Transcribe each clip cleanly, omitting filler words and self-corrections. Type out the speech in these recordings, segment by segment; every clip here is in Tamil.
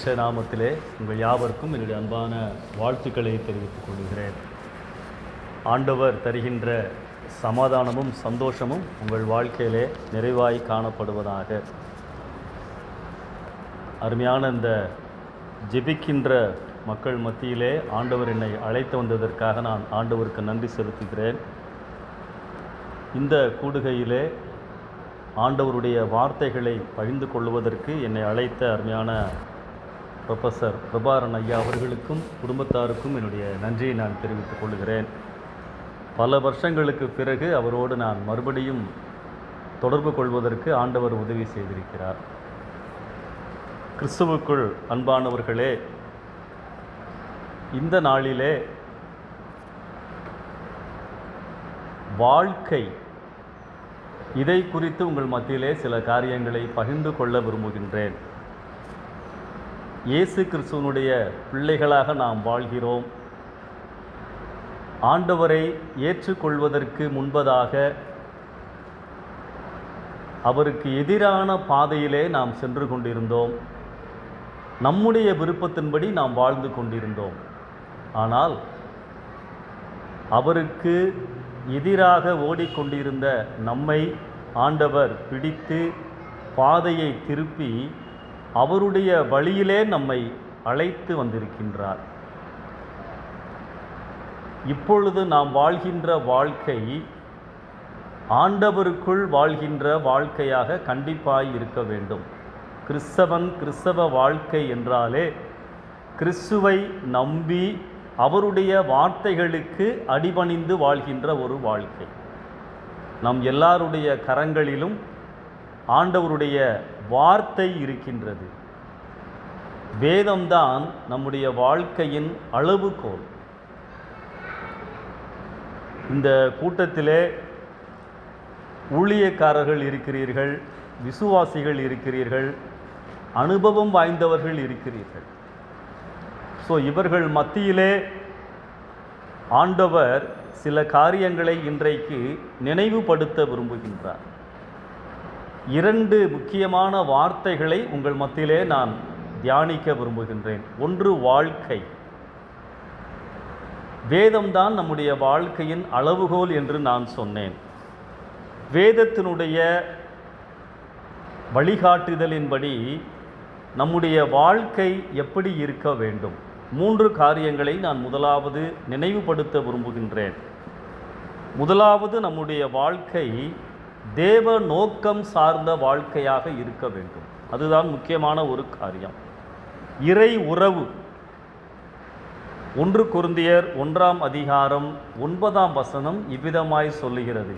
பெற்ற நாமத்திலே உங்கள் யாவருக்கும் என்னுடைய அன்பான வாழ்த்துக்களை தெரிவித்துக் கொள்கிறேன். ஆண்டவர் தருகின்ற சமாதானமும் சந்தோஷமும் உங்கள் வாழ்க்கையிலே நிறைவாய் காணப்படுவதாக. அருமையான இந்த ஜெபிக்கின்ற மக்கள் மத்தியிலே ஆண்டவர் என்னை அழைத்து வந்ததற்காக நான் ஆண்டவருக்கு நன்றி செலுத்துகிறேன். இந்த கூடுகையிலே ஆண்டவருடைய வார்த்தைகளை பகிர்ந்து கொள்வதற்கு என்னை அழைத்த அருமையான ப்ரொஃபஸர் பிரபாரன் ஐயா அவர்களுக்கும் குடும்பத்தாருக்கும் என்னுடைய நன்றியை நான் தெரிவித்துக் கொள்கிறேன். பல வருஷங்களுக்கு பிறகு அவரோடு நான் மறுபடியும் தொடர்பு கொள்வதற்கு ஆண்டவர் உதவி செய்திருக்கிறார். கிறிஸ்துவுக்குள் அன்பானவர்களே, இந்த நாளிலே வாழ்க்கை இதை குறித்து உங்கள் மத்தியிலே சில காரியங்களை பகிர்ந்து கொள்ள விரும்புகின்றேன். இயேசு கிறிஸ்துவனுடைய பிள்ளைகளாக நாம் வாழ்கிறோம். ஆண்டவரை ஏற்றுக்கொள்வதற்கு முன்பதாக அவருக்கு எதிரான பாதையிலே நாம் சென்று கொண்டிருந்தோம். நம்முடைய விருப்பத்தின்படி நாம் வாழ்ந்து கொண்டிருந்தோம். ஆனால் அவருக்கு எதிராக ஓடிக்கொண்டிருந்த நம்மை ஆண்டவர் பிடித்து பாதையை திருப்பி அவருடைய வழியிலே நம்மை அழைத்து வந்திருக்கின்றார். இப்பொழுது நாம் வாழ்கின்ற வாழ்க்கை ஆண்டவருக்குள் வாழ்கின்ற வாழ்க்கையாக கண்டிப்பாய் இருக்க வேண்டும். கிறிஸ்தவ வாழ்க்கை என்றாலே கிறிஸ்துவை நம்பி அவருடைய வார்த்தைகளுக்கு அடிபணிந்து வாழ்கின்ற ஒரு வாழ்க்கை. நம் எல்லாருடைய கரங்களிலும் ஆண்டவருடைய வார்த்தை இருக்கின்றது. வேதம்தான் நம்முடைய வாழ்க்கையின் அளவுகோல். இந்த கூட்டத்திலே ஊழியக்காரர்கள் இருக்கிறீர்கள், விசுவாசிகள் இருக்கிறீர்கள், அனுபவம் வாய்ந்தவர்கள் இருக்கிறீர்கள். இவர்கள் மத்தியிலே ஆண்டவர் சில காரியங்களை இன்றைக்கு நினைவுபடுத்த விரும்புகின்றார். 2 முக்கியமான வார்த்தைகளை உங்கள் மத்தியிலே நான் தியானிக்க விரும்புகின்றேன். ஒன்று வாழ்க்கை. வேதம்தான் நம்முடைய வாழ்க்கையின் அளவுகோல் என்று நான் சொன்னேன். வேதத்தினுடைய வழிகாட்டுதலின்படி நம்முடைய வாழ்க்கை எப்படி இருக்க வேண்டும்? 3 காரியங்களை நான் முதலாவது நினைவுபடுத்த விரும்புகின்றேன். முதலாவது, நம்முடைய வாழ்க்கை தேவ நோக்கம் சார்ந்த வாழ்க்கையாக இருக்க வேண்டும். அதுதான் முக்கியமான ஒரு காரியம். இறை உறவு. 1 கொரிந்தியர் 1ஆம் அதிகாரம் 9ஆம் வசனம் இவ்விதமாய் சொல்லுகிறது: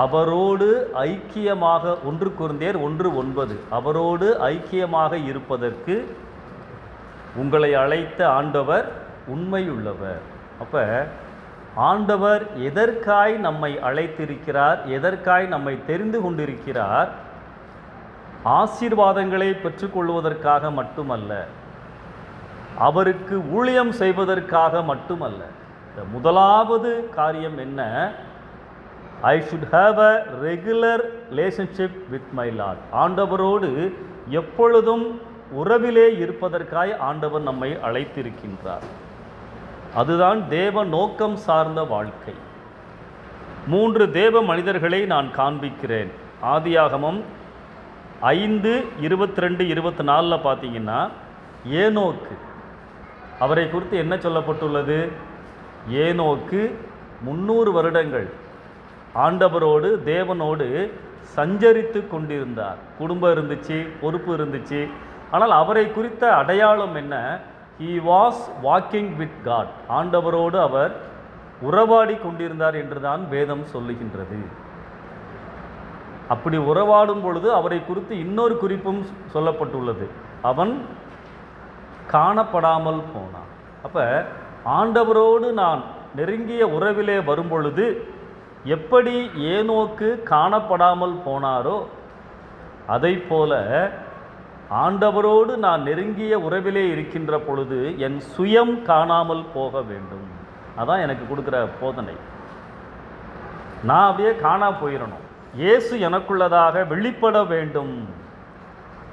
அவரோடு ஐக்கியமாக, 1 கொரிந்தியர் 1:9, அவரோடு ஐக்கியமாக இருப்பதற்கு உங்களை அழைத்த ஆண்டவர் உண்மையுள்ளவர். அப்போ ஆண்டவர் எதற்காய் நம்மை அழைத்திருக்கிறார், எதற்காய் நம்மை தெரிந்து கொண்டிருக்கிறார்? ஆசீர்வாதங்களை பெற்றுக்கொள்வதற்காக மட்டுமல்ல, அவருக்கு ஊழியம் செய்வதற்காக மட்டுமல்ல. முதலாவது காரியம் என்ன? I should have a regular relationship with my Lord. ஆண்டவரோடு எப்பொழுதும் உறவிலே இருப்பதற்காய் ஆண்டவர் நம்மை அழைத்திருக்கின்றார். அதுதான் தேவ நோக்கம் சார்ந்த வாழ்க்கை. 3 தேவ மனிதர்களை நான் காண்பிக்கிறேன். ஆதியாகமம் 5:22-24 பார்த்தீங்கன்னா, ஏனோக்கு, அவரை குறித்து என்ன சொல்லப்பட்டுள்ளது? ஏனோக்கு 300 வருடங்கள் ஆண்டவரோடு தேவனோடு சஞ்சரித்து கொண்டிருந்தார். குடும்பம் இருந்துச்சு, பொறுப்பு இருந்துச்சு. ஆனால் அவரை குறித்த அடையாளம் என்ன? He was walking with God. ஆண்டவரோடு அவர் உறவாடி கொண்டிருந்தார் என்றுதான் வேதம் சொல்லுகின்றது. அப்படி உறவாடும் பொழுது அவரை குறித்து இன்னொரு குறிப்பும் சொல்லப்பட்டுள்ளது: அவன் காணப்படாமல் போனான். அப்போ ஆண்டவரோடு நான் நெருங்கிய உறவிலே வரும்பொழுது எப்படி ஏனோக்கு காணப்படாமல் போனாரோ, அதை போல ஆண்டவரோடு நான் நெருங்கிய உறவிலே இருக்கின்ற பொழுது என் சுயம் காணாமல் போக வேண்டும். அதான் எனக்கு கொடுக்குற போதனை. நான் அப்படியே காணா போயிடணும். இயேசு எனக்குள்ளதாக வெளிப்பட வேண்டும்.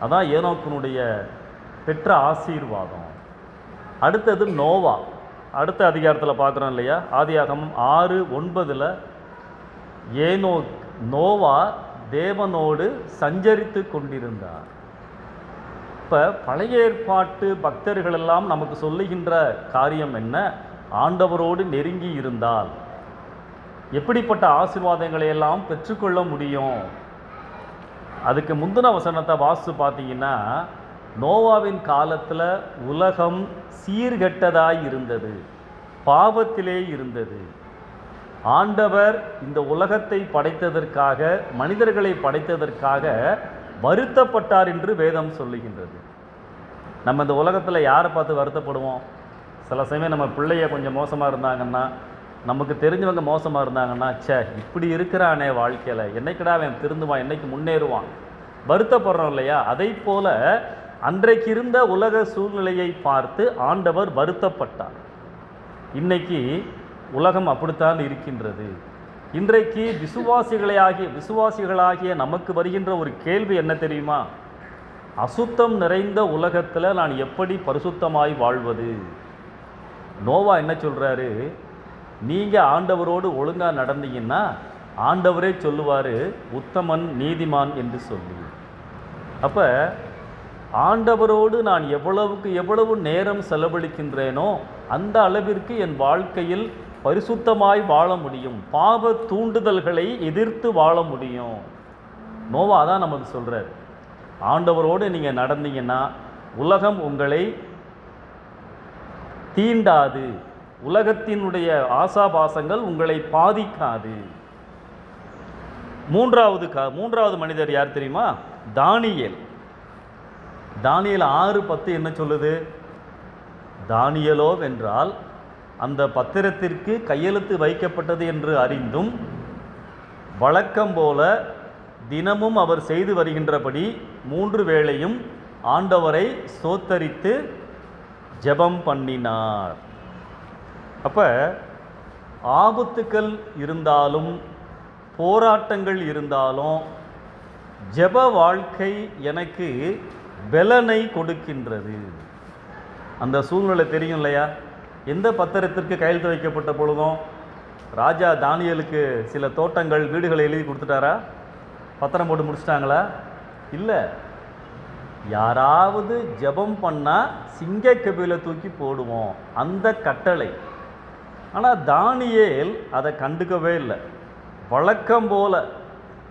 அதான் ஏனோக்கினுடைய பெற்ற ஆசீர்வாதம். அடுத்தது நோவா. அடுத்த அதிகாரத்தில் பார்க்குறோம் இல்லையா, ஆதியாகமம் 6:9 நோவா தேவனோடு சஞ்சரித்து கொண்டிருந்தார். இப்போ பழைய ஏற்பாட்டு பக்தர்கள் எல்லாம் நமக்கு சொல்லுகின்ற காரியம் என்ன? ஆண்டவரோடு நெருங்கி இருந்தால் எப்படிப்பட்ட ஆசீர்வாதங்களை எல்லாம் பெற்றுக்கொள்ள முடியும். அதுக்கு முந்தின வசனத்தை வாசித்து பார்த்தீங்கன்னா, நோவாவின் காலத்தில் உலகம் சீர்கெட்டதாய் இருந்தது, பாவத்திலே இருந்தது. ஆண்டவர் இந்த உலகத்தை படைத்ததற்காக, மனிதர்களை படைத்ததற்காக வருத்தப்பட்டார் என்று வேதம் சொல்லுகின்றது. நம்ம இந்த உலகத்தில் யாரை பார்த்து வருத்தப்படுவோம்? சில சமயம் நம்ம பிள்ளைய கொஞ்சம் மோசமாக இருந்தாங்கன்னா, நமக்கு தெரிஞ்சவங்க மோசமாக இருந்தாங்கன்னா, இப்படி இருக்கிறானே வாழ்க்கையில், என்னைக்கிடா அவன் திருந்துவான், என்னைக்கு முன்னேறுவான், வருத்தப்படுறோம் இல்லையா? அதை போல அன்றைக்கு இருந்த உலக சூழ்நிலையை பார்த்து ஆண்டவர் வருத்தப்பட்டார். இன்னைக்கு உலகம் அப்படித்தான் இருக்கின்றது. இன்றைக்கு விசுவாசிகளாகிய நமக்கு வருகின்ற ஒரு கேள்வி என்ன தெரியுமா? அசுத்தம் நிறைந்த உலகத்தில் நான் எப்படி பரிசுத்தமாய் வாழ்வது? நோவா என்ன சொல்கிறாரு? நீங்கள் ஆண்டவரோடு ஒழுங்காக நடந்தீங்கன்னா ஆண்டவரே சொல்லுவார் உத்தமன் நீதிமான் என்று சொல்லி. அப்போ ஆண்டவரோடு நான் எவ்வளவு நேரம் செலவழிக்கின்றேனோ அந்த அளவிற்கு என் வாழ்க்கையில் பரிசுத்தமாய் வாழ முடியும், பாவ தூண்டுதல்களை எதிர்த்து வாழ முடியும். நோவா தான் நமக்கு சொல்கிறார், ஆண்டவரோடு நீங்கள் நடந்தீங்கன்னா உலகம் உங்களை தீண்டாது, உலகத்தினுடைய ஆசாபாசங்கள் உங்களை பாதிக்காது. மூன்றாவது மனிதர் யார் தெரியுமா? தானியேல். 6:10 என்ன சொல்லுது? தானியேலோ வென்றால் அந்த பத்திரத்திற்கு கையெழுத்து வைக்கப்பட்டது என்று அறிந்தும் வழக்கம் போல தினமும் அவர் செய்து வருகின்றபடி 3 வேளையும் ஆண்டவரை ஸ்தோத்தரித்து ஜெபம் பண்ணினார். அப்போ ஆபத்துக்கள் இருந்தாலும் போராட்டங்கள் இருந்தாலும் ஜெப வாழ்க்கை எனக்கு பலனை கொடுக்கின்றது. அந்த சூழ்நிலை தெரியும் இல்லையா? எந்த பத்திரத்திற்கு கையெழுத்து வைக்கப்பட்ட பொழுதும் ராஜா தானியேலுக்கு சில தோட்டங்கள் வீடுகளை எழுதி கொடுத்துட்டாரா? பத்திரம் போட்டு முடிச்சிட்டாங்களா? இல்லை. யாராவது ஜெபம் பண்ணால் சிங்கக்கபில தூக்கி போடுவோம், அந்த கட்டளை. ஆனால் தானியேல் அதை கண்டுக்கவே இல்லை. வழக்கம் போல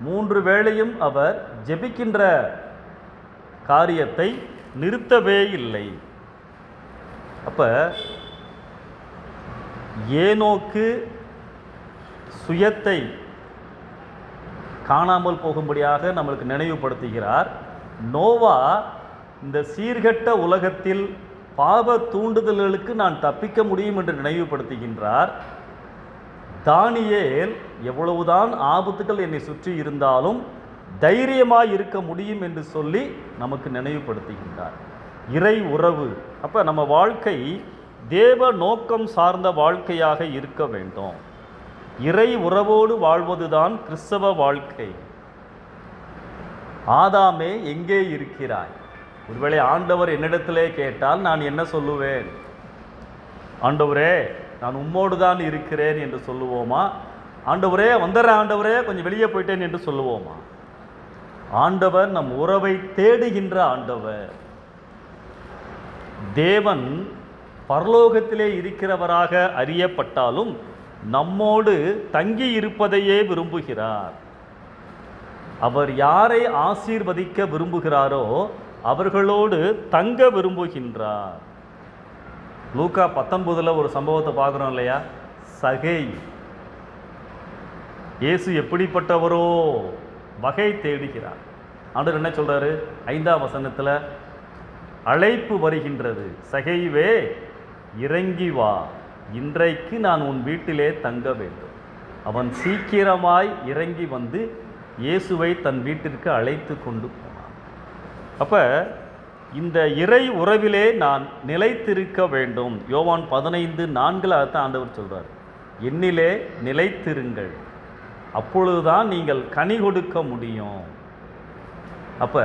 3 வேளையும் அவர் ஜெபிக்கின்ற காரியத்தை நிறுத்தவே இல்லை. அப்போ ஏனோக்கு சுயத்தை காணாமல் போகும்படியாக நம்மளுக்கு நினைவுபடுத்துகிறார். நோவா இந்த சீர்கெட்ட உலகத்தில் பாவ தூண்டுதல்களுக்கு நான் தப்பிக்க முடியும் என்று நினைவுபடுத்துகின்றார். தானியேல் எவ்வளவுதான் ஆபத்துக்கள் என்னை சுற்றி இருந்தாலும் தைரியமாக இருக்க முடியும் என்று சொல்லி நமக்கு நினைவுபடுத்துகின்றார். இறை உறவு. அப்போ நம்ம வாழ்க்கை தேவ நோக்கம் சார்ந்த வாழ்க்கையாக இருக்க வேண்டும். இறை உறவோடு வாழ்வதுதான் கிறிஸ்தவ வாழ்க்கை. ஆதாமே எங்கே இருக்கிறாய்? ஒருவேளை ஆண்டவர் என்னிடத்திலே கேட்டால் நான் என்ன சொல்லுவேன்? ஆண்டவரே நான் உம்மோடு தான் இருக்கிறேன் என்று சொல்லுவோமா? ஆண்டவரே வந்துடுறேன், ஆண்டவரே கொஞ்சம் வெளியே போயிட்டேன் என்று சொல்லுவோமா? ஆண்டவர் நம் உறவை தேடுகின்ற ஆண்டவர். தேவன் பரலோகத்திலே இருக்கிறவராக அறியப்பட்டாலும் நம்மோடு தங்கி இருப்பதையே விரும்புகிறார். அவர் யாரை ஆசீர்வதிக்க விரும்புகிறாரோ அவர்களோடு தங்க விரும்புகின்றார். லூக்கா 19 ஒரு சம்பவத்தை பார்க்குறோம் இல்லையா? சகை. இயேசு எப்படிப்பட்டவரோ வகை தேடுகிறார். ஆண்டவர் என்ன சொல்றாரு? 5ஆம் வசனத்தில் அழைப்பு வருகின்றது, சகைவே இறங்கி வா, இன்றைக்கு நான் உன் வீட்டிலே தங்க வேண்டும். அவன் சீக்கிரமாய் இறங்கி வந்து இயேசுவை தன் வீட்டிற்கு அழைத்து கொண்டு போனான். அப்போ இந்த இறை உறவிலே நான் நிலைத்திருக்க வேண்டும். யோவான் 15:4 அர்த்தம் ஆண்டவர் சொல்கிறார், என்னிலே நிலைத்திருங்கள், அப்பொழுதுதான் நீங்கள் கனி கொடுக்க முடியும். அப்போ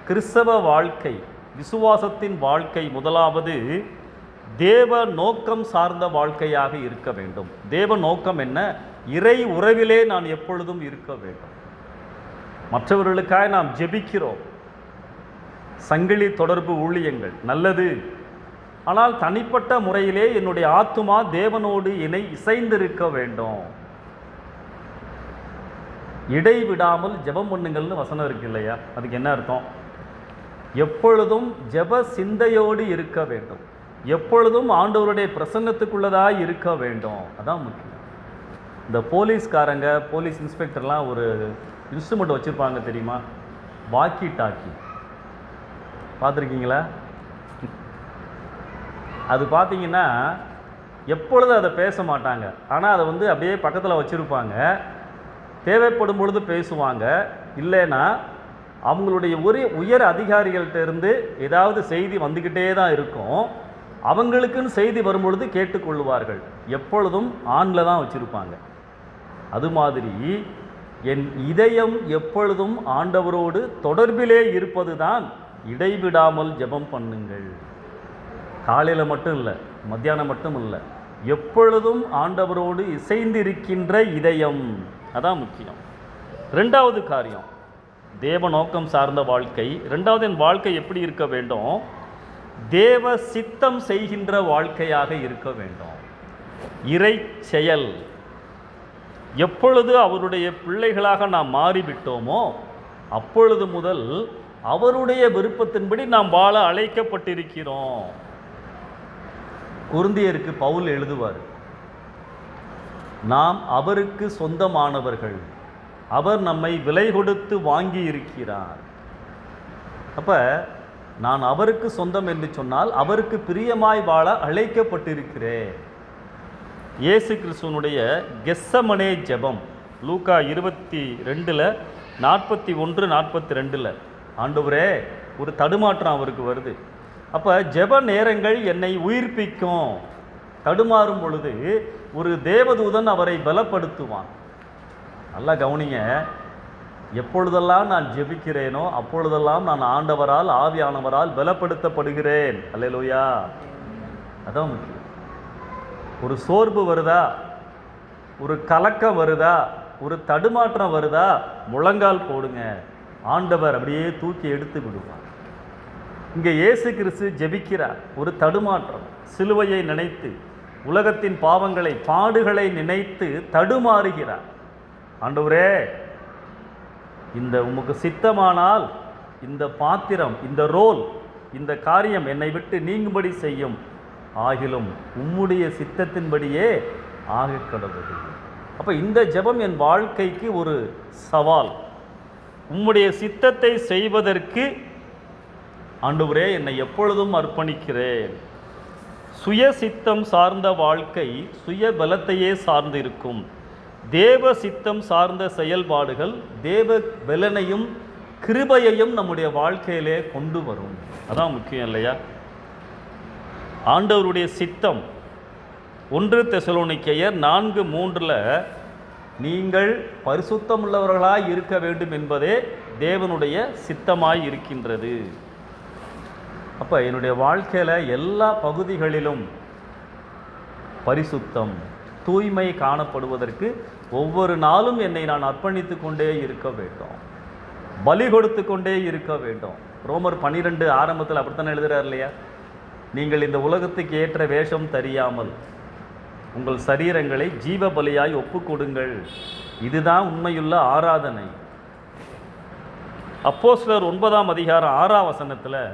கிறிஸ்தவ வாழ்க்கை, விசுவாசத்தின் வாழ்க்கை முதலாவது தேவ நோக்கம் சார்ந்த வாழ்க்கையாக இருக்க வேண்டும். தேவ நோக்கம் என்ன? இறை உறவிலே நான் எப்பொழுதும் இருக்க வேண்டும். மற்றவர்களுக்காக நாம் ஜெபிக்கிறோம், சங்கிலி தொடர்பு ஊழியங்கள் நல்லது. ஆனால் தனிப்பட்ட முறையிலே என்னுடைய ஆத்துமா தேவனோடு இசைந்திருக்க வேண்டும். இடைவிடாமல் ஜெபம் பண்ணுங்கள்னு வசனம் இருக்கு இல்லையா? அதுக்கு என்ன அர்த்தம்? எப்பொழுதும் ஜெப சிந்தையோடு இருக்க வேண்டும், எப்பொழுதும் ஆண்டவருடைய பிரசன்னத்துக்குள்ளதாக இருக்க வேண்டும். அதான் முக்கியம். இந்த போலீஸ்காரங்க, போலீஸ் இன்ஸ்பெக்டர்லாம் ஒரு இன்ஸ்ட்ருமெண்ட் வச்சுருப்பாங்க தெரியுமா? வாக்கி டாக்கி பார்த்துருக்கீங்களா? அது பார்த்தீங்கன்னா எப்பொழுதும் அதை பேச மாட்டாங்க, ஆனால் அதை அப்படியே பக்கத்தில் வச்சுருப்பாங்க. தேவைப்படும் பொழுது பேசுவாங்க. இல்லைன்னா அவங்களுடைய உயர் அதிகாரிகள்கிட்ட இருந்து ஏதாவது செய்தி வந்துக்கிட்டே தான் இருக்கும். அவங்களுக்குன்னு செய்தி வரும்பொழுது கேட்டுக்கொள்வார்கள். எப்பொழுதும் ஆனில் தான் வச்சுருப்பாங்க. அது மாதிரி என் இதயம் எப்பொழுதும் ஆண்டவரோடு தொடர்பிலே இருப்பது தான் இடைவிடாமல் ஜெபம் பண்ணுங்கள். காலையில் மட்டும் இல்லை, மத்தியானம் மட்டும் இல்லை, எப்பொழுதும் ஆண்டவரோடு இசைந்திருக்கின்ற இதயம், அதான் முக்கியம். ரெண்டாவது காரியம் தேவ நோக்கம் சார்ந்த வாழ்க்கை. ரெண்டாவது, என் வாழ்க்கை எப்படி இருக்க வேண்டும்? தேவ சித்தம் செய்கின்ற வாழ்க்கையாக இருக்க வேண்டும். இறை செயல். எப்பொழுது அவருடைய பிள்ளைகளாக நாம் மாறிவிட்டோமோ அப்பொழுது முதல் அவருடைய விருப்பத்தின்படி நாம் வாழ அழைக்கப்பட்டிருக்கிறோம். கொரிந்தியருக்கு பவுல் எழுதுவார், நாம் அவருக்கு சொந்தமானவர்கள், அவர் நம்மை விலை கொடுத்து வாங்கி இருக்கிறார். அப்போ நான் அவருக்கு சொந்தம் என்று சொன்னால் அவருக்கு பிரியமாய் வாழ அழைக்கப்பட்டிருக்கிறேன். இயேசு கிறிஸ்துவனுடைய கெத்சமனே ஜெபம் லூக்கா 22:41-42, ஆண்டவரே, ஒரு தடுமாற்றம் அவருக்கு வருது. அப்போ ஜெப நேரங்கள் என்னை உயிர்ப்பிக்கும். தடுமாறும் பொழுது ஒரு தேவதூதன் அவரை பலப்படுத்துவான். நல்லா கவனிங்க, எப்பொழுதெல்லாம் நான் ஜெபிக்கிறேனோ அப்பொழுதெல்லாம் நான் ஆண்டவரால், ஆவியானவரால் பலப்படுத்தப்படுகிறேன். அல்லேலூயா. அதான் முக்கியம். ஒரு சோர்வு வருதா, ஒரு கலக்கம் வருதா, ஒரு தடுமாற்றம் வருதா, முழங்கால் போடுங்க, ஆண்டவர் அப்படியே தூக்கி எடுத்து விடுவார். இங்கே இயேசு கிறிஸ்து ஜெபிக்கிறார். ஒரு தடுமாற்றம், சிலுவையை நினைத்து, உலகத்தின் பாவங்களை, பாடுகளை நினைத்து தடுமாறுகிறார். ஆண்டவரே, இந்த உமக்கு சித்தமானால் இந்த பாத்திரம், இந்த ரோல், இந்த காரியம் என்னை விட்டு நீங்கும்படி செய்யும், ஆகிலும் உம்முடைய சித்தத்தின்படியே ஆக கடவுள். அப்போ இந்த ஜெபம் என் வாழ்க்கைக்கு ஒரு சவால். உம்முடைய சித்தத்தை செய்வதற்கு ஆண்டவரே என்னை எப்பொழுதும் அர்ப்பணிக்கிறேன். சுய சித்தம் சார்ந்த வாழ்க்கை சுய பலத்தையே சார்ந்து இருக்கும். தேவ சித்தம் சார்ந்த செயல்பாடுகள் தேவ பலனையும் கிருபையையும் நம்முடைய வாழ்க்கையிலே கொண்டு வரும். அதான் முக்கியம் இல்லையா? ஆண்டவருடைய சித்தம் 1 தெசலோனிக்கேயர் 4:3 நீங்கள் பரிசுத்தமுள்ளவர்களாய் இருக்க வேண்டும் என்பதே தேவனுடைய சித்தமாய் இருக்கின்றது. அப்போ என்னுடைய வாழ்க்கையில் எல்லா பகுதிகளிலும் பரிசுத்தம், தூய்மை காணப்படுவதற்கு ஒவ்வொரு நாளும் என்னை நான் அர்ப்பணித்து கொண்டே இருக்க வேண்டும், பலி கொடுத்து கொண்டே இருக்க வேண்டும். ரோமர் 12 ஆரம்பத்தில் அப்படித்தானே எழுதுகிறார் இல்லையா? நீங்கள் இந்த உலகத்துக்கு ஏற்ற வேஷம் தெரியாமல் உங்கள் சரீரங்களை ஜீவ பலியாய் ஒப்பு கொடுங்கள், இதுதான் உண்மையுள்ள ஆராதனை. அப்போஸ்தலர் 9:6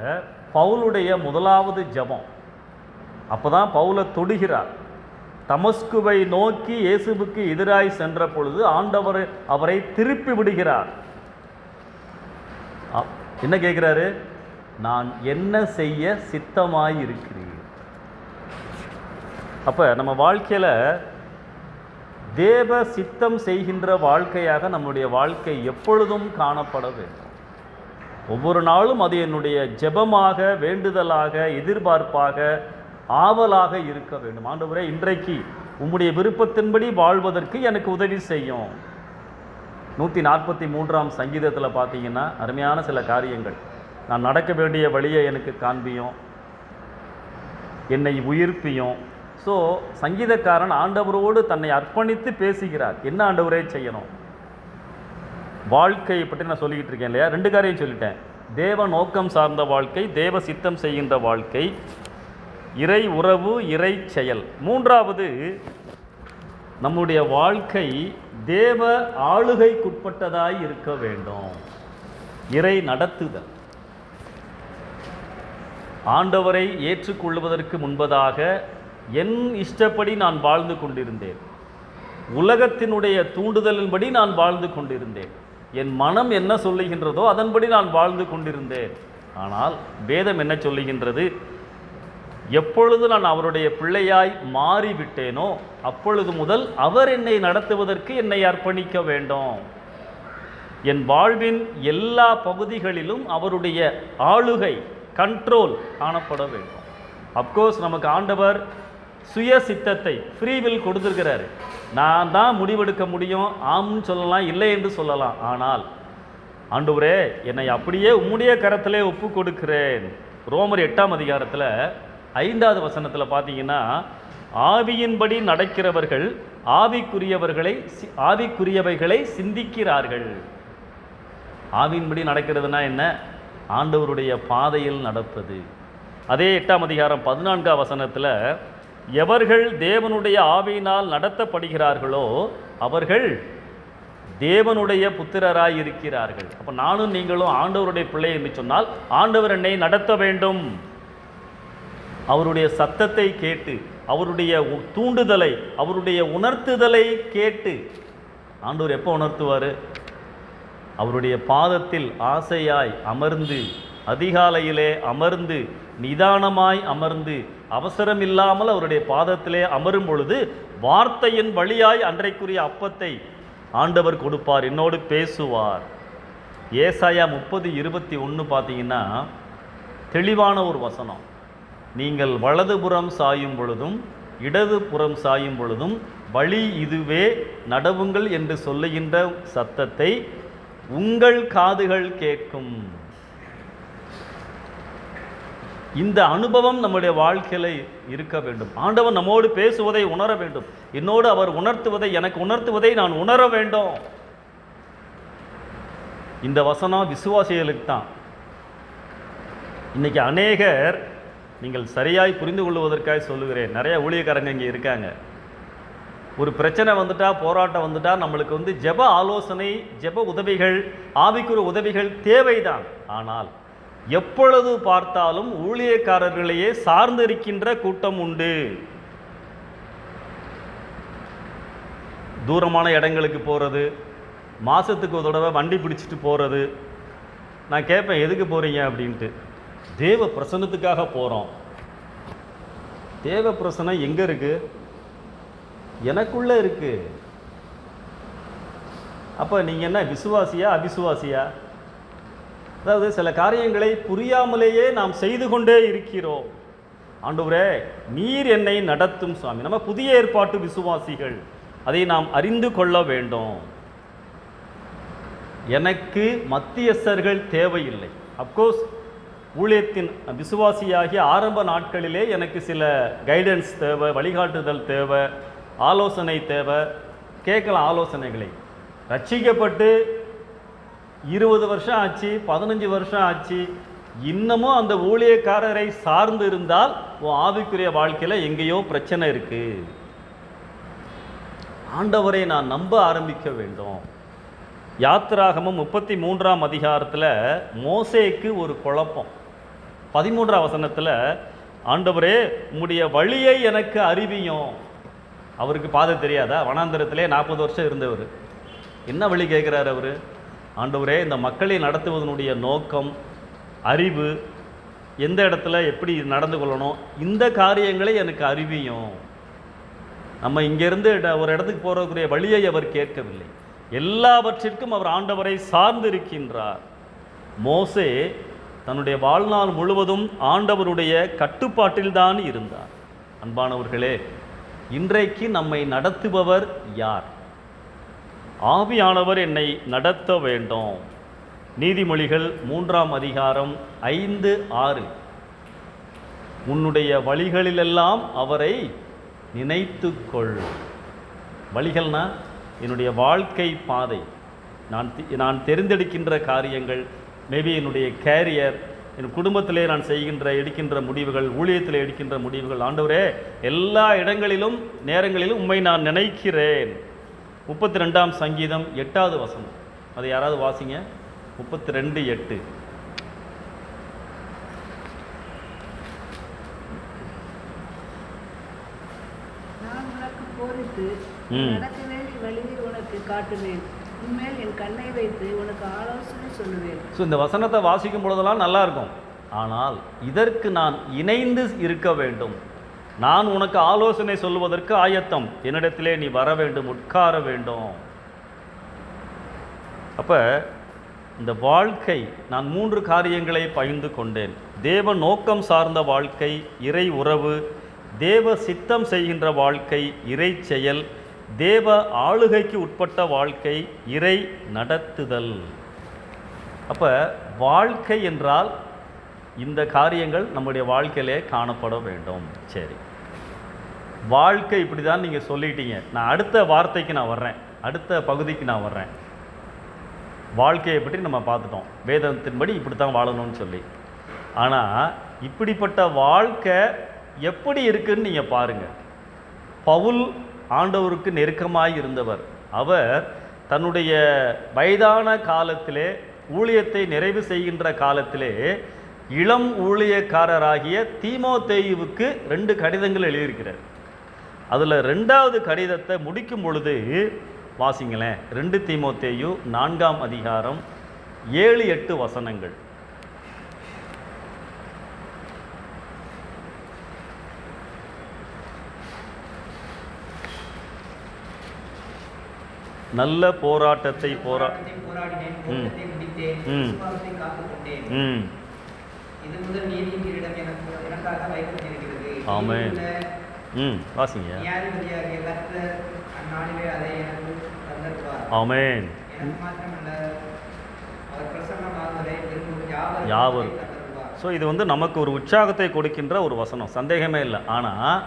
பவுலுடைய முதலாவது ஜெபம். அப்போ தான் பவுலை தொடுகிறார். தமஸ்குவை நோக்கி இயேசுவுக்கு எதிராய் சென்ற பொழுது ஆண்டவர் அவரை திருப்பி விடுகிறார். என்ன கேட்குறாரு? நான் என்ன செய்ய சித்தமாய் இருக்கிறேன். அப்போ நம்ம வாழ்க்கையில் தேவ சித்தம் செய்கின்ற வாழ்க்கையாக நம்முடைய வாழ்க்கை எப்பொழுதும் காணப்பட வேண்டும். ஒவ்வொரு நாளும் அது என்னுடைய ஜெபமாக, வேண்டுதலாக, எதிர்பார்ப்பாக, ஆவலாக இருக்க வேண்டும். ஆண்டவரே, இன்றைக்கு உம்முடைய விருப்பத்தின்படி வாழ்வதற்கு எனக்கு உதவி செய்யும். 143 சங்கீதத்தில் பார்த்தீங்கன்னா அருமையான சில காரியங்கள். நான் நடக்க வேண்டிய வழியை எனக்கு காண்பியும், என்னை உயிர்ப்பியும். ஸோ சங்கீதக்காரன் ஆண்டவரோடு தன்னை அர்ப்பணித்து பேசுகிறார். என்ன ஆண்டவரே செய்யணும்? வாழ்க்கையை பற்றி நான் சொல்லிக்கிட்டு இருக்கேன் இல்லையா? 2 காரியம் சொல்லிட்டேன். தேவ நோக்கம் சார்ந்த வாழ்க்கை, தேவ சித்தம் செய்கின்ற வாழ்க்கை, இறை உறவு, இறை செயல். 3வது, நம்முடைய வாழ்க்கை தேவ ஆளுகைக்குட்பட்டதாய் இருக்க வேண்டும். இறை நடத்துதல். ஆண்டவரை ஏற்றுக்கொள்வதற்கு முன்பதாக என் இஷ்டப்படி நான் வாழ்ந்து கொண்டிருந்தேன். உலகத்தினுடைய தூண்டுதலின்படி நான் வாழ்ந்து கொண்டிருந்தேன். என் மனம் என்ன சொல்லுகின்றதோ அதன்படி நான் வாழ்ந்து கொண்டிருந்தேன். ஆனால் வேதம் என்ன சொல்லுகின்றது? எப்பொழுது நான் அவருடைய பிள்ளையாய் மாறிவிட்டேனோ அப்பொழுது முதல் அவர் என்னை நடத்துவதற்கு என்னை அர்ப்பணிக்க வேண்டும். என் வாழ்வின் எல்லா பகுதிகளிலும் அவருடைய ஆளுகை, கண்ட்ரோல் காணப்பட வேண்டும். அப்கோர்ஸ் நமக்கு ஆண்டவர் சுய சித்தத்தை, ஃப்ரீவில் கொடுத்துருக்கிறாரு. நான் தான் முடிவெடுக்க முடியும், ஆம்னு சொல்லலாம், இல்லை என்று சொல்லலாம். ஆனால் ஆண்டவரே என்னை அப்படியே உம்முடைய கரத்திலே ஒப்பு கொடுக்கிறேன். ரோமர் 8ஆம் அதிகாரத்தில் 5வது வசனத்தில் பார்த்தீங்கன்னா, ஆவியின்படி நடக்கிறவர்கள் ஆவிக்குரியவைகளை சிந்திக்கிறார்கள். ஆவியின்படி நடக்கிறதுனா என்ன? ஆண்டவருடைய பாதையில் நடப்பது. அதே 8ஆம் அதிகாரம் 14ஆம் வசனத்தில், எவர்கள் தேவனுடைய ஆவியினால் நடத்தப்படுகிறார்களோ அவர்கள் தேவனுடைய புத்திரராய் இருக்கிறார்கள். அப்போ நானும் நீங்களும் ஆண்டவருடைய பிள்ளை என்று சொன்னால் ஆண்டவர் என்னை நடத்த வேண்டும். அவருடைய சத்தத்தை கேட்டு, அவருடைய தூண்டுதலை, அவருடைய உணர்த்துதலை கேட்டு. ஆண்டவர் எப்போ உணர்த்துவார்? அவருடைய பாதத்தில் ஆசையாய் அமர்ந்து, அதிகாலையிலே அமர்ந்து, நிதானமாய் அமர்ந்து, அவசரம் இல்லாமல் அவருடைய பாதத்திலே அமரும் பொழுது வார்த்தையின் வழியாய் அன்றைக்குரிய அப்பத்தை ஆண்டவர் கொடுப்பார், என்னோடு பேசுவார். ஏசாயா 30:21 பார்த்தீங்கன்னா தெளிவான ஒரு வசனம். நீங்கள் வலதுபுறம் சாயும் பொழுதும் இடதுபுறம் சாயும் பொழுதும் வழி இதுவே, நடவுங்கள் என்று சொல்லுகின்ற சத்தத்தை உங்கள் காதுகள் கேட்கும். இந்த அனுபவம் நம்முடைய வாழ்க்கையில் இருக்க வேண்டும். ஆண்டவர் நம்மோடு பேசுவதை உணர வேண்டும். என்னோடு அவர் உணர்த்துவதை, எனக்கு உணர்த்துவதை நான் உணர வேண்டும். இந்த வசனம் விசுவாசிகளுக்கு தான். இன்னைக்கு அநேகர், நீங்கள் சரியாய் புரிந்து கொள்வதற்காக சொல்லுகிறேன், நிறைய ஊழியக்காரங்க இங்கே இருக்காங்க. ஒரு பிரச்சனை வந்துட்டா, போராட்டம் வந்துட்டா நம்மளுக்கு ஜெப ஆலோசனை, ஜெப உதவிகள், ஆவிக்குரிய உதவிகள் தேவைதான். ஆனால் எப்பொழுது பார்த்தாலும் ஊழியக்காரர்களையே சார்ந்திருக்கின்ற கூட்டம் உண்டு. தூரமான இடங்களுக்கு போகிறது, மாதத்துக்கு ஒரு தடவை வண்டி பிடிச்சிட்டு போகிறது. நான் கேட்பேன், எதுக்கு போகிறீங்க அப்படின்ட்டு. தேவ பிரசன்னத்துக்காக போகிறோம். தேவ பிரசன்னம் எங்கே இருக்குது? எனக்குள்ளே இருக்குது. அப்போ நீங்கள் என்ன விசுவாசியா அவிசுவாசியா? அதாவது சில காரியங்களை புரியாமலேயே நாம் செய்து கொண்டே இருக்கிறோம். ஆண்டவரே நீர் என்னை நடத்தும் சுவாமி. நம்ம புதிய ஏற்பாட்டு விசுவாசிகள், அதை நாம் அறிந்து கொள்ள வேண்டும். எனக்கு மத்தியஸ்தர்கள் தேவையில்லை. அப்கோர்ஸ் ஊழியத்தின் விசுவாசியாகிய ஆரம்ப நாட்களிலே எனக்கு சில கைடன்ஸ் தேவை, வழிகாட்டுதல் தேவை, ஆலோசனை தேவை. கேட்கலாம் ஆலோசனைகளை. ரட்சிக்கப்பட்டு 20 வருஷம் ஆச்சு, 15 வருஷம் ஆச்சு, இன்னமும் அந்த ஊழியக்காரரை சார்ந்து இருந்தால் உன் ஆவிக்குரிய வாழ்க்கையில் எங்கேயோ பிரச்சனை இருக்கு. ஆண்டவரை நான் நம்ப ஆரம்பிக்க வேண்டும். யாத்திராகமம் 33ஆம் அதிகாரத்தில் மோசேக்கு ஒரு குழப்பம். 13ஆம் வசனத்தில், ஆண்டவரே உம்முடைய வழியை எனக்கு அறிவியும். அவருக்கு பாதை தெரியாதா? வனாந்தரத்திலே 40 வருஷம் இருந்தவர். என்ன வழி கேட்குறாரு அவர்? ஆண்டவரே இந்த மக்களை நடத்துவதனுடைய நோக்கம், அறிவு, எந்த இடத்துல எப்படி நடந்து கொள்ளணும், இந்த காரியங்களை எனக்கு அறிவியும். நம்ம இங்கேருந்து ஒரு இடத்துக்கு போகிறதுக்குரிய வழியை அவர் கேட்கவில்லை. எல்லாவற்றிற்கும் அவர் ஆண்டவரை சார்ந்து இருக்கின்றார். மோசே தன்னுடைய வாழ்நாள் முழுவதும் ஆண்டவருடைய கட்டுப்பாட்டில்தான் இருந்தார். அன்பானவர்களே, இன்றைக்கு நம்மை நடத்துபவர் யார்? ஆவியானவர் என்னை நடத்த வேண்டும். நீதிமொழிகள் 3ஆம் அதிகாரம் 5, 6. உன்னுடைய வழிகளிலெல்லாம் அவரை நினைத்துக்கொள். வழிகள்னா என்னுடைய வாழ்க்கை பாதை, நான் தெரிந்தெடுக்கின்ற காரியங்கள், மேபி என்னுடைய கேரியர், என் குடும்பத்திலே நான் எடுக்கின்ற முடிவுகள், ஊழியத்தில் எடுக்கின்ற முடிவுகள். ஆண்டவரே, எல்லா இடங்களிலும் நேரங்களிலும் உம்மை நான் நினைக்கிறேன். 32ஆம் சங்கீதம் 8வது வசனம். அதை யாராவது வாசிங்க. 32:8. நான் உனக்கு போதித்து நடக்க வேண்டிய வழியை உனக்கு காட்டுவேன். உன்மேல் என் கண்ணை வைத்து உனக்கு ஆலோசனை சொல்லுவேன். ஸோ இந்த வசனத்தை வாசிக்கும் பொழுதெல்லாம் நல்லா இருக்கும். ஆனால் இதற்கு நான் இணைந்து இருக்க வேண்டும். நான் உனக்கு ஆலோசனை சொல்வதற்கு ஆயத்தம். என்னிடத்திலே நீ வர வேண்டும், உட்கார வேண்டும். அப்போ இந்த வாழ்க்கை, நான் 3 காரியங்களை பகிர்ந்து கொண்டேன். தேவ நோக்கம் சார்ந்த வாழ்க்கை, இறை உறவு, தேவ சித்தம் செய்கின்ற வாழ்க்கை, இறை செயல், தேவ ஆளுகைக்கு உட்பட்ட வாழ்க்கை, இறை நடத்துதல். அப்போ வாழ்க்கை என்றால் இந்த காரியங்கள் நம்முடைய வாழ்க்கையிலே காணப்பட வேண்டும். சரி, வாழ்க்கை இப்படி தான் நீங்கள் சொல்லிட்டீங்க. நான் அடுத்த வார்த்தைக்கு நான் வர்றேன், அடுத்த பகுதிக்கு நான் வர்றேன். வாழ்க்கையை பற்றி நம்ம பார்த்துட்டோம், வேதத்தின்படி இப்படி தான் வாழணும்னு சொல்லி. ஆனால் இப்படிப்பட்ட வாழ்க்கை எப்படி இருக்குன்னு நீங்கள் பாருங்கள். பவுல் ஆண்டவருக்கு நெருக்கமாய் இருந்தவர். அவர் தன்னுடைய வயதான காலத்திலே, ஊழியத்தை நிறைவு செய்கின்ற காலத்திலே, இளம் ஊழியக்காரராகிய தீமோத்தேயுவுக்கு 2 கடிதங்கள் எழுதியிருக்கிறார். அதில் 2வது கடிதத்தை முடிக்கும் பொழுது வாசிங்களேன். 2 தீமோத்தேயு 4ஆம் அதிகாரம் 7, 8 வசனங்கள். நல்ல போராட்டத்தை ஆமென். வாசிங்க. ஆமென். யாவரும். ஸோ இது நமக்கு ஒரு உற்சாகத்தை கொடுக்கின்ற ஒரு வசனம், சந்தேகமே இல்லை. ஆனால்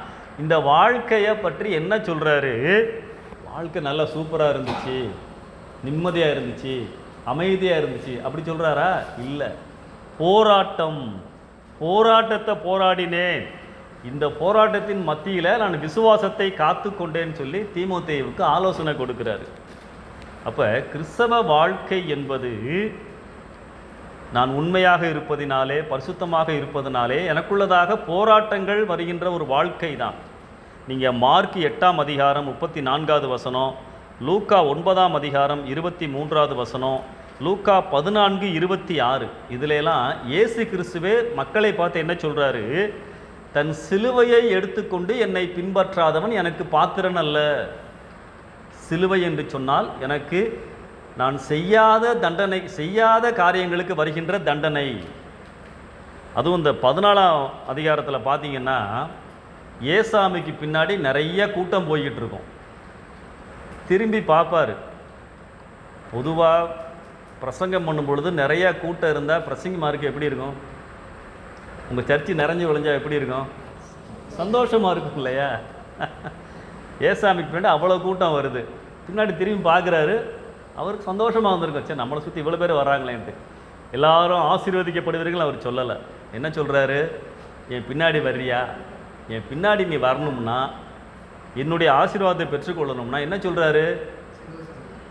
இந்த வாழ்க்கையை பற்றி என்ன சொல்கிறாரு? வாழ்க்கை நல்லா சூப்பராக இருந்துச்சு, நிம்மதியாக இருந்துச்சு, அமைதியாக இருந்துச்சு அப்படி சொல்கிறாரா? இல்லை. போராட்டத்தை போராடினேன், இந்த போராட்டத்தின் மத்தியில் நான் விசுவாசத்தை காத்து கொண்டேன்னு சொல்லி தீமோத்தேயுவுக்கு ஆலோசனை கொடுக்கிறாரு. அப்போ கிறிஸ்தவ வாழ்க்கை என்பது நான் உண்மையாக இருப்பதினாலே, பரிசுத்தமாக இருப்பதினாலே எனக்குள்ளதாக போராட்டங்கள் வருகின்ற ஒரு வாழ்க்கை தான். நீங்கள் மார்க் 8ஆம் அதிகாரம் 34வது வசனம், லூக்கா 9ஆம் அதிகாரம் 23வது வசனம், லூக்கா 14:26 இதிலெல்லாம் இயேசு கிறிஸ்துவே மக்களை பார்த்து என்ன சொல்கிறாரு? தன் சிலுவையை எடுத்துக்கொண்டு என்னை பின்பற்றாதவன் எனக்கு பாத்திரன் அல்ல. சிலுவை என்று சொன்னால் எனக்கு நான் செய்யாத காரியங்களுக்கு வருகின்ற தண்டனை. அதுவும் இந்த 14ஆம் அதிகாரத்தில் பார்த்தீங்கன்னா ஏசாமிக்கு பின்னாடி நிறைய கூட்டம் போய்கிட்டு இருக்கும். திரும்பி பார்ப்பார். பொதுவாக பிரசங்கம் பண்ணும் பொழுது நிறைய கூட்டம் இருந்தால் பிரசங்கமாருக்கு எப்படி இருக்கும்? உங்கள் சர்ச்சு நிறைஞ்சு விளைஞ்சா எப்படி இருக்கும்? சந்தோஷமாக இருக்கும் இல்லையா? ஏசாமிக்கு பின்னாடி அவ்வளோ கூட்டம் வருது. பின்னாடி திரும்பி பார்க்குறாரு, அவருக்கு சந்தோஷமாக வந்திருக்கும். சரி, நம்மளை சுற்றி இவ்வளோ பேர் வராங்களேன்ட்டு. எல்லாரும் ஆசீர்வதிக்கப்படுவீர்கள் அவர் சொல்லலை. என்ன சொல்கிறாரு? என் பின்னாடி வர்றியா? என் பின்னாடி நீ வரணும்னா, என்னுடைய ஆசீர்வாதத்தை பெற்றுக்கொள்ளணும்னா என்ன சொல்கிறாரு?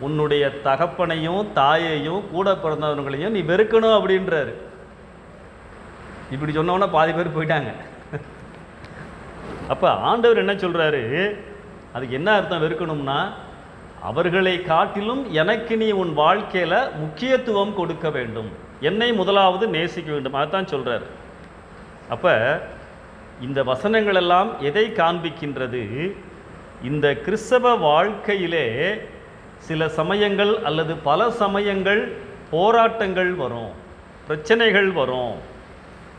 உன்னுடைய தகப்பனையும் தாயையும் கூட பிறந்தவர்களையும் நீ வெறுக்கணும் அப்படின்றாரு. இப்படி சொன்னோன்னா பாதி பேர் போயிட்டாங்க. அப்போ ஆண்டவர் என்ன சொல்கிறாரு? அதுக்கு என்ன அர்த்தம்? வெறுக்கணும்னா அவர்களை காட்டிலும் எனக்கு நீ உன் வாழ்க்கையில் முக்கியத்துவம் கொடுக்க வேண்டும், என்னை முதலாவது நேசிக்க வேண்டும். அதுதான் சொல்கிறார். அப்போ இந்த வசனங்கள் எல்லாம் எதை காண்பிக்கின்றது? இந்த கிறிஸ்தவ வாழ்க்கையிலே சில சமயங்கள் அல்லது பல சமயங்கள் போராட்டங்கள் வரும், பிரச்சனைகள் வரும்.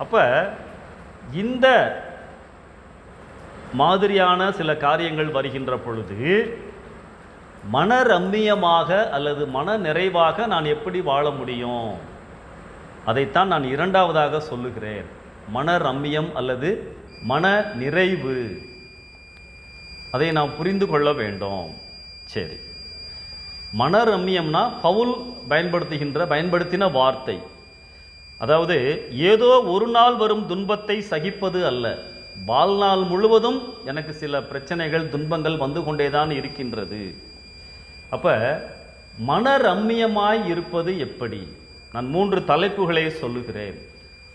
அப்போ இந்த மாதிரியான சில காரியங்கள் வருகின்ற பொழுது மனரம்மியமாக அல்லது மன நிறைவாக நான் எப்படி வாழ முடியும்? அதைத்தான் நான் இரண்டாவதாக சொல்லுகிறேன். மனரம்மியம் அல்லது மன நிறைவு, அதை நாம் புரிந்து கொள்ள வேண்டும். சரி, மனரம்மியம்னா பவுல் பயன்படுத்தின வார்த்தை. அதாவது ஏதோ ஒரு நாள் வரும் துன்பத்தை சகிப்பது அல்ல, வாழ்நாள் முழுவதும் எனக்கு சில பிரச்சனைகள் துன்பங்கள் வந்து கொண்டேதான் இருக்கின்றது. அப்போ மனரம்மியமாய் இருப்பது எப்படி? நான் 3 தலைப்புகளை சொல்லுகிறேன்.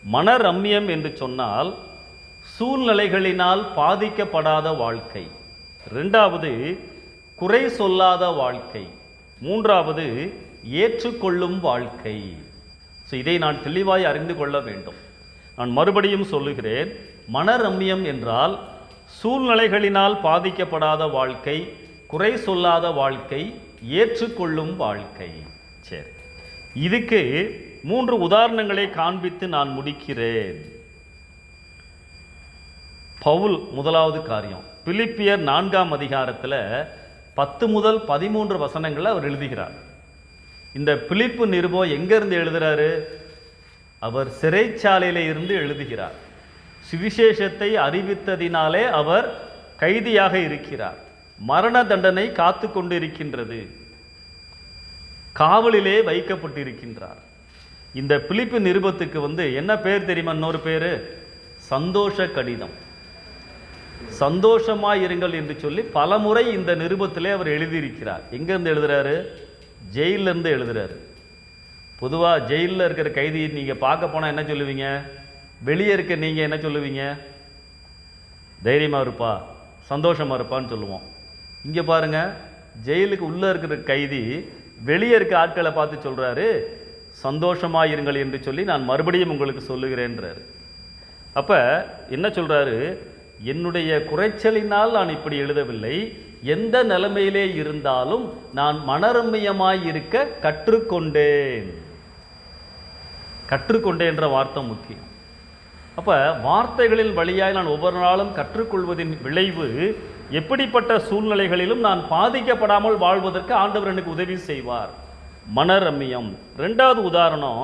மனரம்மியம் என்று சொன்னால் சூழ்நிலைகளினால் பாதிக்கப்படாத வாழ்க்கை, 2வது குறை சொல்லாத வாழ்க்கை, 3வது ஏற்றுக்கொள்ளும் வாழ்க்கை. இதை நான் தெளிவாய் அறிந்து கொள்ள வேண்டும். நான் மறுபடியும் சொல்லுகிறேன். மனரம்மியம் என்றால் சூழ்நிலைகளினால் பாதிக்கப்படாத வாழ்க்கை, குறை சொல்லாத வாழ்க்கை, ஏற்றுக்கொள்ளும் வாழ்க்கை. சரி, இதுக்கு 3 உதாரணங்களை காண்பித்து நான் முடிக்கிறேன். பவுல் முதலாவது காரியம், பிலிப்பியர் 4ஆம் அதிகாரத்தில் 10 முதல் 13 வசனங்களை அவர் எழுதுகிறார். இந்த பிலிப்பு நிருபம் எங்கேருந்து எழுதுகிறாரு? அவர் சிறைச்சாலையில் இருந்து எழுதுகிறார். சுவிசேஷத்தை அறிவித்ததினாலே அவர் கைதியாக இருக்கிறார். மரண தண்டனை காத்து கொண்டு இருக்கின்றது. காவலிலே வைக்கப்பட்டிருக்கின்றார். இந்த பிலிப்பு நிருபத்துக்கு என்ன பேர் தெரியுமா? இன்னொரு பேர் சந்தோஷ கடிதம். சந்தோஷமாயிருங்கள் என்று சொல்லி பலமுறை இந்த நிருபத்திலே அவர் எழுதியிருக்கிறார். எங்கேருந்து எழுதுறாரு? ஜெயிலிருந்து எழுதுறாரு. பொதுவாக ஜெயிலில் இருக்கிற கைதியை நீங்கள் பார்க்க போனால் என்ன சொல்லுவீங்க? வெளியே இருக்க நீங்கள் என்ன சொல்லுவீங்க? தைரியமாக இருப்பா, சந்தோஷமாக இருப்பான்னு சொல்லுவோம். இங்கே பாருங்கள், ஜெயிலுக்கு உள்ளே இருக்கிற கைதி வெளியே இருக்க ஆட்களை பார்த்து சொல்கிறாரு, சந்தோஷமாக இருங்கள் என்று சொல்லி நான் மறுபடியும் உங்களுக்கு சொல்லுகிறேன்றார். அப்போ என்ன சொல்கிறாரு? என்னுடைய குறைச்சலினால் நான் இப்படி எழுதவில்லை, எந்த நிலைமையிலே இருந்தாலும் நான் மனரம்மியமாய் இருக்க கற்றுக்கொண்டேன். கற்றுக்கொண்டேன்ற வார்த்தை முக்கியம். அப்போ வார்த்தைகளின் வழியாய் நான் ஒவ்வொரு நாளும் கற்றுக்கொள்வதின் விளைவு எப்படிப்பட்ட சூழ்நிலைகளிலும் நான் பாதிக்கப்படாமல் வாழ்வதற்கு ஆண்டவர் எனக்கு உதவி செய்வார். மனரம்மியம். 2வது உதாரணம்,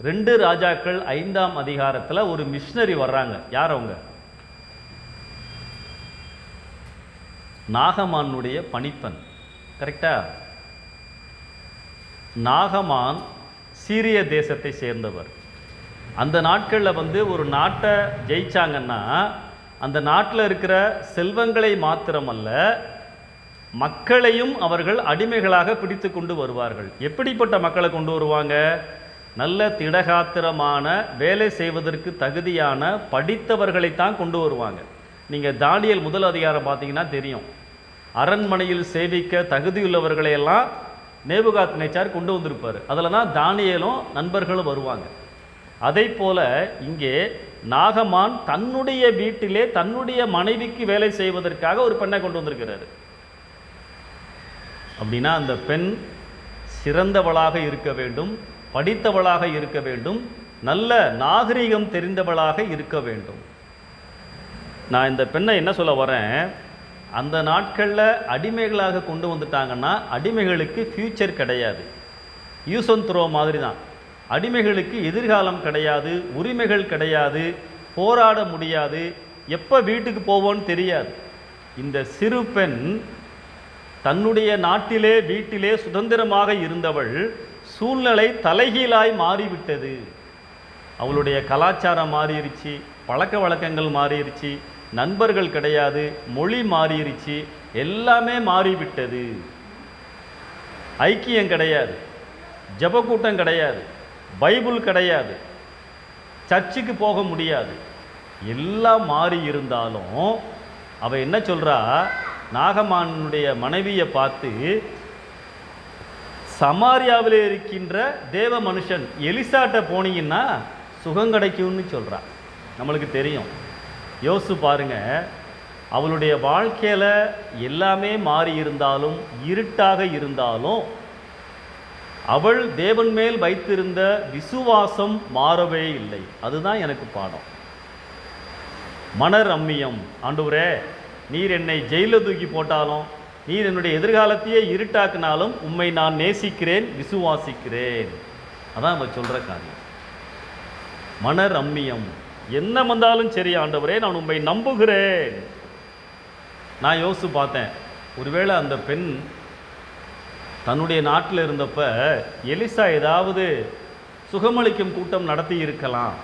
2 ராஜாக்கள் 5ஆம் அதிகாரத்தில் ஒரு மிஷினரி வர்றாங்க. யார் அவங்க? நாகமானுடைய பணிப்பெண். கரெக்டா? நாகமான் சீரிய தேசத்தை சேர்ந்தவர். அந்த நாட்களில் ஒரு நாட்டை ஜெயிச்சாங்கன்னா அந்த நாட்டில் இருக்கிற செல்வங்களை மாத்திரமல்ல, மக்களையும் அவர்கள் அடிமைகளாக பிடித்து கொண்டு வருவார்கள். எப்படிப்பட்ட மக்களை கொண்டு வருவாங்க? நல்ல திடகாத்திரமான வேலை செய்வதற்கு தகுதியான படித்தவர்களைத்தான் கொண்டு வருவாங்க. நீங்கள் தானியேல் 1 அதிகாரம் பார்த்தீங்கன்னா தெரியும். அரண்மனையில் சேவிக்க தகுதியுள்ளவர்களையெல்லாம் நேபுகாத்நேச்சார் கொண்டு வந்திருப்பார். அதில் தான் தானியேலும் நண்பர்களும் வருவாங்க. அதை போல இங்கே நாகமான் தன்னுடைய வீட்டிலே தன்னுடைய மனைவிக்கு வேலை செய்வதற்காக ஒரு பெண்ணை கொண்டு வந்திருக்கிறார். அப்படின்னா அந்த பெண் சிறந்தவளாக இருக்க வேண்டும், படித்தவளாக இருக்க வேண்டும், நல்ல நாகரிகம் தெரிந்தவளாக இருக்க வேண்டும். நான் இந்த பெண்ணை என்ன சொல்ல வரேன்? அந்த நாட்களில் அடிமைகளாக கொண்டு வந்துட்டாங்கன்னா அடிமைகளுக்கு ஃப்யூச்சர் கிடையாது. யூஸ் அண்ட் த்ரோ மாதிரி தான். அடிமைகளுக்கு எதிர்காலம் கிடையாது, உரிமைகள் கிடையாது, போராட முடியாது, எப்போ வீட்டுக்கு போவோன்னு தெரியாது. இந்த சிறு பெண் தன்னுடைய நாட்டிலே வீட்டிலே சுதந்திரமாக இருந்தவள் சூழ்நிலை தலைகீழாய் மாறிவிட்டது. அவளுடைய கலாச்சாரம் மாறிடுச்சு, பழக்க வழக்கங்கள் மாறிடுச்சு, நண்பர்கள் கிடையாது, மொழி மாறிடுச்சு, எல்லாமே மாறிவிட்டது. ஐக்கியம் கிடையாது, ஜபக்கூட்டம் கிடையாது, பைபிள் கிடையாது, சர்ச்சுக்கு போக முடியாது, எல்லாம் மாறி இருந்தாலும் அவ என்ன சொல்றா? நாகமானுடைய மனைவியை பார்த்து, சமாரியாவில் இருக்கின்ற தேவ மனுஷன் எலிசாட்ட போனீங்கன்னா சுகம் கிடைக்கும்னு சொல்றா. நம்மளுக்கு தெரியும். யோசிச்சு பாருங்க, அவளுடைய வாழ்க்கையில் எல்லாமே மாறி இருந்தாலும், இருட்டாக இருந்தாலும், அவள் தேவன் மேல் வைத்திருந்த விசுவாசம் மாறவே இல்லை. அதுதான் எனக்கு பாடம். மனரம்மியம். ஆண்டவரே, நீர் என்னை ஜெயிலில் தூக்கி போட்டாலும், நீர் என்னுடைய எதிர்காலத்தையே இருட்டாக்குனாலும் உம்மை நான் நேசிக்கிறேன், விசுவாசிக்கிறேன். அதான் நம்ம சொல்கிற காரியம். மன ரம்மியம். என்ன வந்தாலும் சரி ஆண்டவரே, நான் உம்மை நம்புகிறேன். நான் யோசித்து பார்த்தேன், ஒருவேளை அந்த பெண் தன்னுடைய நாட்டில் இருந்தப்ப எலிசா ஏதாவது சுகமளிக்கும் கூட்டம் நடத்தி இருக்கலாம்.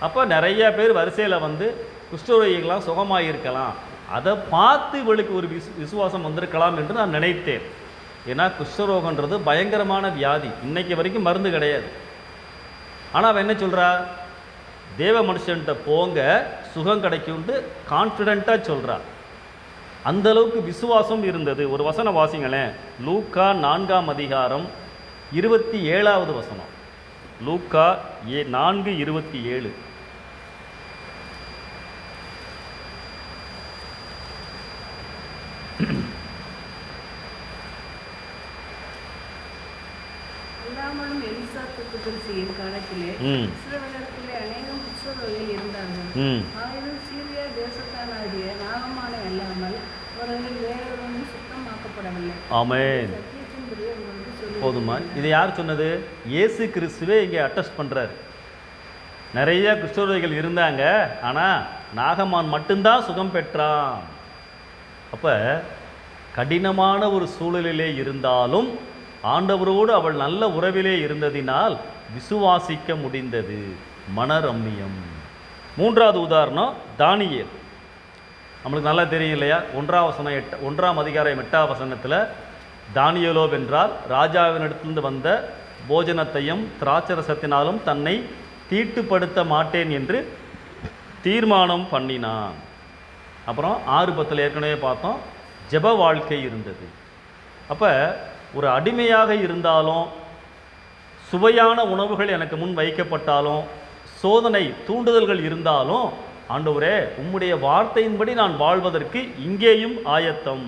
அப்போ நிறைய பேர் வரிசையில் வந்து குஷ்டரோகிகளாம் சுகமாக இருக்கலாம். அதை பார்த்து இவளுக்கு ஒரு விசுவாசம் வந்திருக்கலாம் என்று நான் நினைத்தேன். ஏன்னா குஷ்டரோகன்றது பயங்கரமான வியாதி, இன்னைக்கு வரைக்கும் மருந்து கிடையாது. ஆனால் அவன் என்ன சொல்கிறா, தேவ மனுஷன்கிட்ட போங்க சுகம் கிடைக்கும்ட்டு கான்ஃபிடெண்ட்டாக சொல்கிறா. அந்த அளவுக்கு விசுவாசம் இருந்தது. ஒரு வசனம் வாசிங்களேன், லூக்கா 4ஆம் அதிகாரம் 27வது வசனம். லூக்கா 4:27. அல்லாமலும் எலிசா தீர்க்கதரிசியின் காலத்திலே இஸ்ரவேலர்களிலே அநேகம் குஷ்டரோகிகள் இருந்தார்கள். ஆயினும் சீரியா தேசத்தானாகிய நாகமானை அல்லாமல் அவர்கள் வேறொருவனும் சுத்தமாக்கப்படவில்லை. ஆமென். சத்தியத்தின்படி உங்களுக்கு சொல்லி போதுமா? இது யார் சொன்னது? இயேசு கிறிஸ்துவே இங்கே அட்டஸ்ட் பண்ணுறாரு. நிறைய குஷ்டரோகிகள் இருந்தாங்க, ஆனால் நாகமான் மட்டும்தான் சுகம் பெற்றான். அப்போ கடினமான ஒரு சூழலிலே இருந்தாலும் ஆண்டவரோடு அவள் நல்ல உறவிலே இருந்ததினால் விசுவாசிக்க முடிந்தது. மனரம்மியம். 3வது உதாரணம் தானியேல். நம்மளுக்கு நல்லா தெரியும் இல்லையா? 1ஆம் அதிகாரம் 8ஆம் வசனத்தில் தானியேலோ வென்றால் ராஜாவினிடத்திலிருந்து வந்த போஜனத்தையும் திராட்சரசத்தினாலும் தன்னை தீட்டுப்படுத்த மாட்டேன் என்று தீர்மானம் பண்ணினான். அப்புறம் 6:10 ஏற்கனவே பார்த்தோம், ஜெப வாழ்க்கை இருந்தது. அப்போ ஒரு அடிமையாக இருந்தாலும், சுவையான உணவுகள் எனக்கு முன் வைக்கப்பட்டாலும், சோதனை தூண்டுதல்கள் இருந்தாலும், ஆண்டவரே உம்முடைய வார்த்தையின்படி நான் வாழ்வதற்கு இங்கேயும் ஆயத்தம்.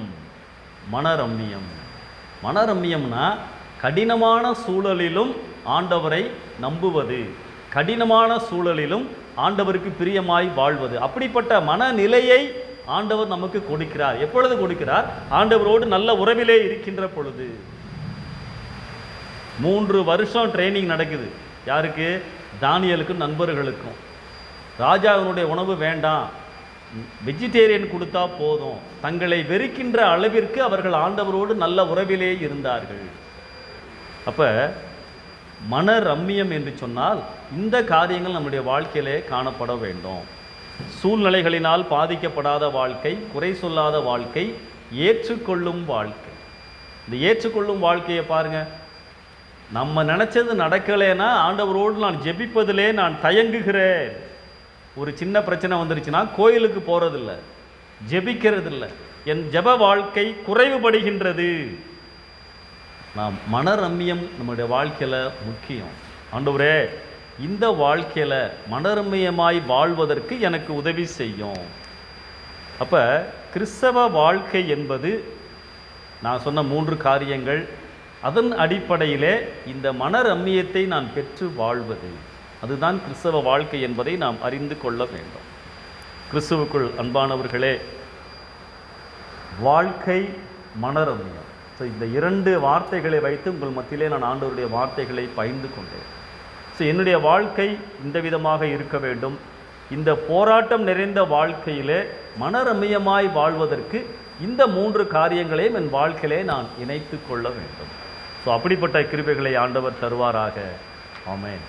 மனரம்மியம். மனரம்மியம்னா கடினமான சூழலிலும் ஆண்டவரை நம்புவது, கடினமான சூழலிலும் ஆண்டவருக்கு பிரியமாய் வாழ்வது. அப்படிப்பட்ட மனநிலையை ஆண்டவர் நமக்கு கொடுக்கிறார். எப்பொழுது கொடுக்கிறார்? ஆண்டவரோடு நல்ல உறவிலே இருக்கின்ற பொழுது. 3 வருஷம் ட்ரைனிங் நடக்குது. யாருக்கு? தானியலுக்கும் நண்பர்களுக்கும். ராஜாவினுடைய உணவு வேண்டாம், வெஜிடேரியன் கொடுத்தா போதும். தங்களை வெறுக்கின்ற அளவிற்கு அவர்கள் ஆண்டவரோடு நல்ல உறவிலே இருந்தார்கள். அப்போ மன ரம்மியம் என்று சொன்னால் இந்த காரியங்கள் நம்முடைய வாழ்க்கையிலே காணப்பட வேண்டும். சூழ்நிலைகளினால் பாதிக்கப்படாத வாழ்க்கை, குறை சொல்லாத வாழ்க்கை, ஏற்றுக்கொள்ளும் வாழ்க்கை. இந்த ஏற்றுக்கொள்ளும் வாழ்க்கையை பாருங்கள். நம்ம நினச்சது நடக்கலைன்னா ஆண்டவரோடு நான் ஜெபிப்பதிலே நான் தயங்குகிறேன். ஒரு சின்ன பிரச்சனை வந்துருச்சுன்னா கோயிலுக்கு போகிறதில்ல, ஜெபிக்கிறதில்ல. என் ஜெப வாழ்க்கை குறைவுபடுகின்றது. நாம் மனரம்மியம் நம்முடைய வாழ்க்கையில் முக்கியம். ஆண்டவரே இந்த வாழ்க்கையில் மனரம்மியமாய் வாழ்வதற்கு எனக்கு உதவி செய்யும். அப்போ கிறிஸ்தவ வாழ்க்கை என்பது நான் சொன்ன 3 காரியங்கள். அதன் அடிப்படையிலே இந்த மனரம்மியத்தை நான் பெற்று வாழ்வது, அதுதான் கிறிஸ்தவ வாழ்க்கை என்பதை நாம் அறிந்து கொள்ள வேண்டும். கிறிஸ்துவுக்குள் அன்பானவர்களே, வாழ்க்கை மனரம்மியம். ஸோ இந்த 2 வார்த்தைகளை வைத்து உங்கள் மத்தியிலே நான் ஆண்டவருடைய வார்த்தைகளை பகிர்ந்து கொண்டேன். ஸோ என்னுடைய வாழ்க்கை இந்த விதமாக இருக்க வேண்டும். இந்த போராட்டம் நிறைந்த வாழ்க்கையிலே மனரம்மியமாய் வாழ்வதற்கு இந்த 3 காரியங்களையும் என் வாழ்க்கையிலே நான் இணைத்து கொள்ள வேண்டும். ஸோ அப்படிப்பட்ட கிருபைகளை ஆண்டவர் தருவாராக. ஆமென்.